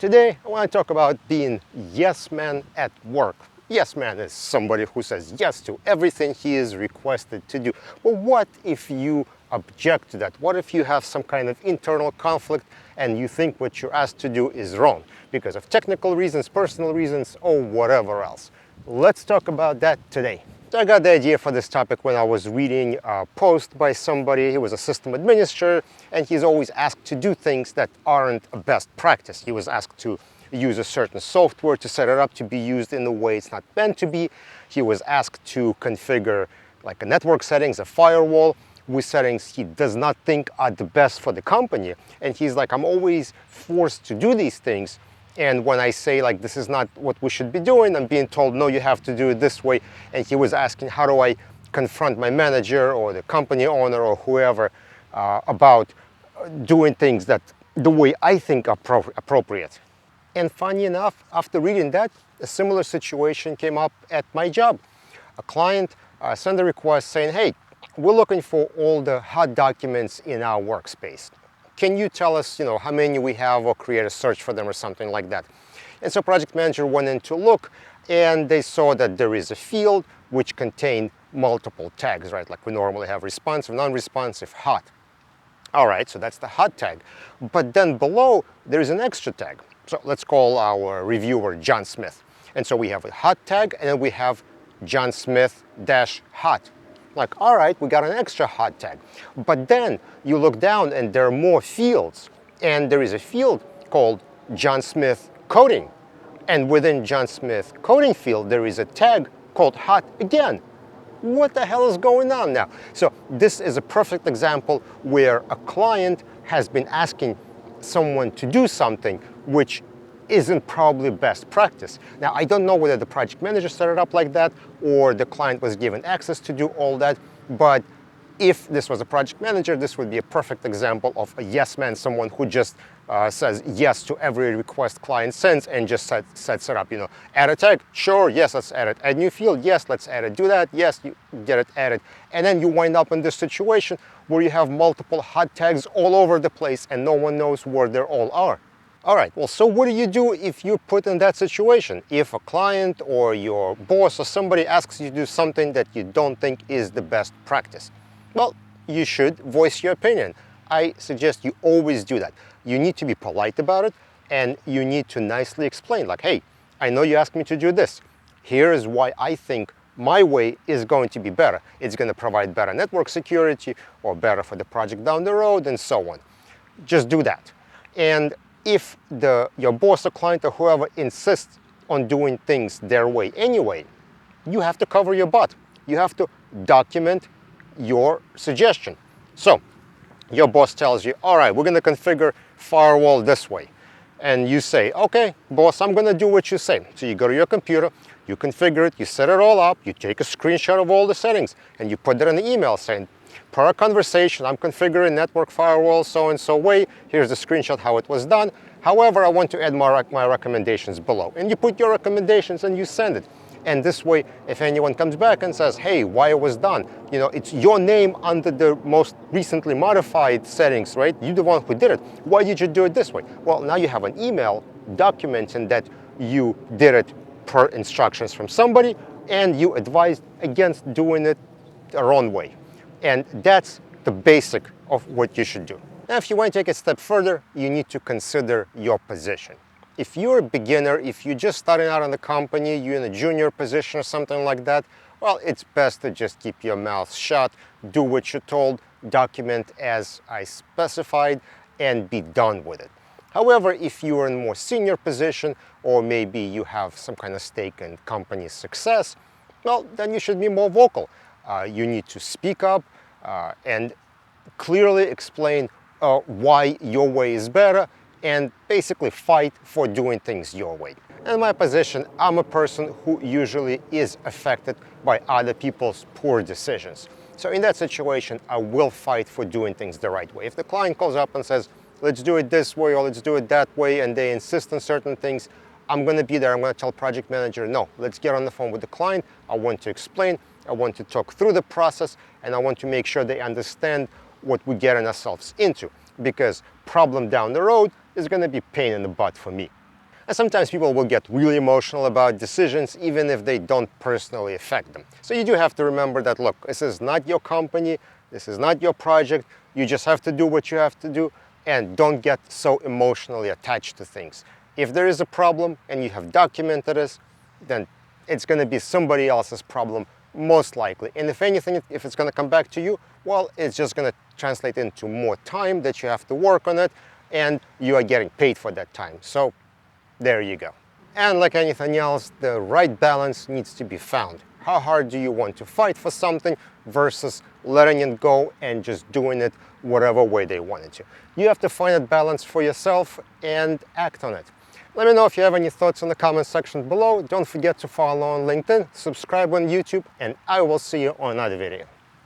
Today, I want to talk about being yes man at work. Yes man is somebody who says yes to everything he is requested to do. But what if you object to that? What if you have some kind of internal conflict and you think what you're asked to do is wrong because of technical reasons, personal reasons, or whatever else? Let's talk about that today. So I got the idea for this topic when I was reading a post by somebody. He was a system administrator, and he's always asked to do things that aren't a best practice. He was asked to use a certain software to set it up to be used in a way it's not meant to be. He was asked to configure like a network settings, a firewall, with settings he does not think are the best for the company. And he's like, I'm always forced to do these things. And when I say like, this is not what we should be doing, I'm being told, no, you have to do it this way. And he was asking, how do I confront my manager or the company owner or whoever about doing things that the way I think are appropriate. And funny enough, after reading that, a similar situation came up at my job. A client sent a request saying, hey, we're looking for all the hot documents in our workspace. Can you tell us, how many we have, or create a search for them or something like that? And so project manager went in to look, and they saw that there is a field which contained multiple tags, right? Like we normally have responsive, non-responsive, hot. All right, so that's the hot tag. But then below, there is an extra tag. So let's call our reviewer John Smith. And so we have a hot tag, and then we have John Smith -hot. Like, all right, we got an extra hot tag. But then you look down and there are more fields. And there is a field called John Smith coding. And within John Smith coding field, there is a tag called hot again. What the hell is going on now? So this is a perfect example where a client has been asking someone to do something which isn't probably best practice. Now, I don't know whether the project manager set it up like that or the client was given access to do all that, but if this was a project manager, this would be a perfect example of a yes man, someone who just says yes to every request client sends and just sets it up. Add a tag, sure, yes, let's add it. Add new field, yes, let's add it. Do that, yes, you get it added. And then you wind up in this situation where you have multiple hot tags all over the place and no one knows where they all are. All right, well, so what do you do if you're put in that situation? If a client or your boss or somebody asks you to do something that you don't think is the best practice? Well, you should voice your opinion. I suggest you always do that. You need to be polite about it, and you need to nicely explain, like, hey, I know you asked me to do this. Here is why I think my way is going to be better. It's going to provide better network security or better for the project down the road and so on. Just do that. And if your boss or client or whoever insists on doing things their way anyway, you have to cover your butt. You have to document your suggestion. So your boss tells you, all right, we're going to configure firewall this way. And you say, okay, boss, I'm going to do what you say. So you go to your computer, you configure it, you set it all up, you take a screenshot of all the settings, and you put it in the email saying, per our conversation, I'm configuring network firewall so-and-so way. Here's the screenshot how it was done. However, I want to add my recommendations below. And you put your recommendations and you send it. And this way, if anyone comes back and says, hey, why it was done, it's your name under the most recently modified settings, right? You're the one who did it. Why did you do it this way? Well, now you have an email documenting that you did it per instructions from somebody, and you advised against doing it the wrong way. And that's the basic of what you should do. Now, if you want to take it a step further, you need to consider your position. If you're a beginner, if you're just starting out in the company, you're in a junior position or something like that, well, it's best to just keep your mouth shut, do what you're told, document as I specified, and be done with it. However, if you're in a more senior position, or maybe you have some kind of stake in company's success, well, then you should be more vocal. You need to speak up and clearly explain why your way is better, and basically fight for doing things your way. In my position, I'm a person who usually is affected by other people's poor decisions. So in that situation, I will fight for doing things the right way. If the client calls up and says, let's do it this way or let's do it that way, and they insist on certain things, I'm going to be there. I'm going to tell project manager, no, let's get on the phone with the client. I want to explain. I want to talk through the process, and I want to make sure they understand what we're getting ourselves into, because problem down the road is going to be pain in the butt for me. And sometimes people will get really emotional about decisions even if they don't personally affect them. So you do have to remember that, look, this is not your company, this is not your project, you just have to do what you have to do, and don't get so emotionally attached to things. If there is a problem and you have documented it, then it's going to be somebody else's problem, most likely. And if anything, if it's going to come back to you, well, it's just going to translate into more time that you have to work on it, and you are getting paid for that time. So there you go. And like anything else, the right balance needs to be found. How hard do you want to fight for something versus letting it go and just doing it whatever way they want it to? You have to find that balance for yourself and act on it. Let me know if you have any thoughts in the comment section below. Don't forget to follow on LinkedIn, subscribe on YouTube, and I will see you on another video.